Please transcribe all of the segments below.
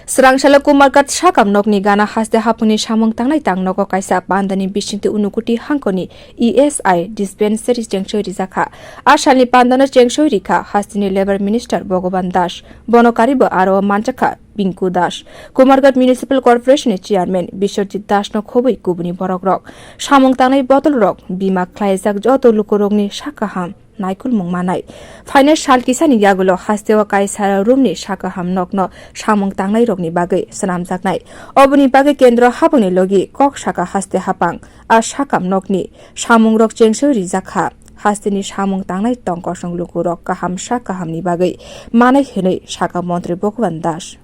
Srangshala Kumarkat Shakam Nokni Gana has the Hapuni Shamong Tangai Tang Noko Kaisa Pandani Bishin to Unukuti Hankoni ESI Dispensary Jengshoi Rizaka Ashali Pandana Jengshoi Rika Hastini Labor Minister Bogoban Dash Bono Karibo Aro Manchaka Binku Dash Kumargat Municipal Corporation Chairman Bishorjit Dash no Khobui Kubuni Borogrok Shamong Tangai Bottle Rock Bima Klaisak Joto Lukorogni Shakaham Naikul Mungmanai. Final Shalkisani Yagulo Hastewa Kaisara Rumni Shakaham Nokno Shamong Tangai Rogni Bagay Sanam Zaknai. Obuni Bagay Kendro Habuni Logi Kok Shaka Haste Hapang A Shakam Nokni Shamong Rok Jengsho Rizakha Hastini Shamong Tangai Tongkosong Luku Rok Kaham Shakahamni Bagay Manai Hene Shaka Montri Bogwan Dash.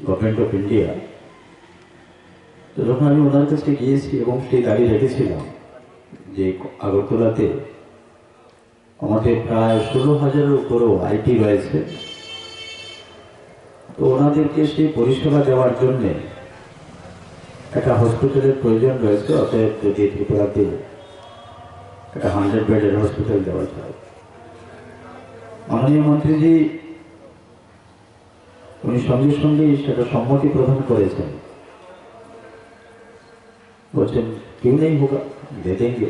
Government of India যখন আমি ওনার কাছে গিয়েছি এবং সেই দাবি রেখেছিলাম যে আগরতলাতে আমাদের প্রায় 16,000-এর উপরও আইটি রয়েছে, তো ওনাদেরকে সেই পরিষেবা দেওয়ার জন্য একটা হসপিটালের প্রয়োজন রয়েছে। অতএব যদি ত্রিপুরাতে একটা 100 বেডের হসপিটাল দেওয়া যায়, মাননীয় মন্ত্রীজি উনি সঙ্গে সঙ্গে সেটা সম্মতি প্রদান করেছেন, বলছেন কেউ নেই হোক দে দেंगे।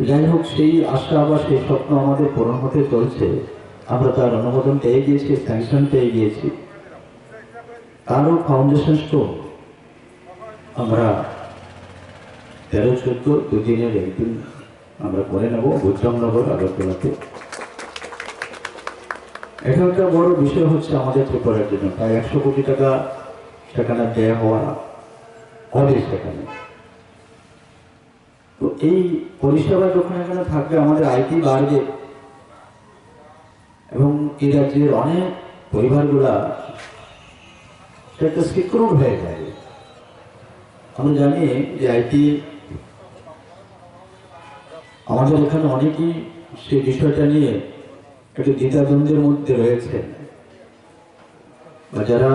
যাই হোক, সেই আশা বা সেই স্বপ্ন আমাদের পূরণ হতে চলছে। আমরা তার অনুমোদন পেয়ে গিয়েছি, স্যাংশন পেয়ে গিয়েছি। তারও ফাউন্ডেশন স্টোন আমরা 13-14 দুদিনের একদিন আমরা করে নেব গুজরামনগর আগরতলাতে। এটা একটা বড় বিষয় হচ্ছে আমাদের ত্রিপুরার জন্য। প্রায় 100 কোটি টাকা সেখানে ব্যয় হওয়া হবে সেখানে। তো এই পরিষেবা যখন এখানে থাকবে, আমাদের আইটি বাড়বে এবং এই রাজ্যের অনেক পরিবারগুলা সেটা সিকিউর হয়ে যাবে। আমরা জানি যে আইটি আমাদের এখানে অনেকেই সেই বিষয়টা নিয়ে একটু দ্বিধাদ্বন্দ্বের মধ্যে রয়েছে, বা যারা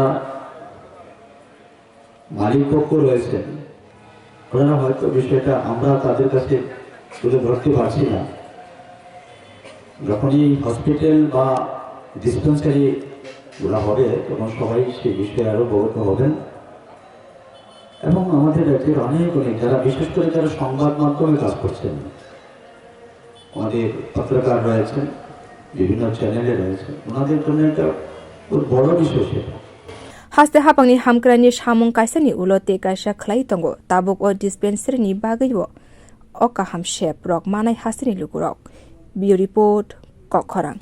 মালিক পক্ষ রয়েছেন ওনারা হয়তো বিষয়টা আমরা তাদের কাছে তুলে ধরতে পারছি না। যখনই হসপিটাল বা ডিসপেন্সারি গুলো হবে তখন সবাই সেই বিষয়ে আরো অবগত হবেন। এবং আমাদের রাজ্যের অনেক যারা বিশেষ করে যারা সংবাদ মাধ্যমে কাজ করছেন, আমাদের পত্রকার রয়েছেন, বিভিন্ন চ্যানেলে রয়েছে, ওনাদের জন্য একটা বড় বিষয় সেটা। Haste Hapangni Hamkrani Shamong Kaisani Ulote Kaisha Klaitongo Tabuk or Dispensary ni Bagayo Okaham Shep Rock Manai Hasini Lukurok. Bio Report Kokkorang.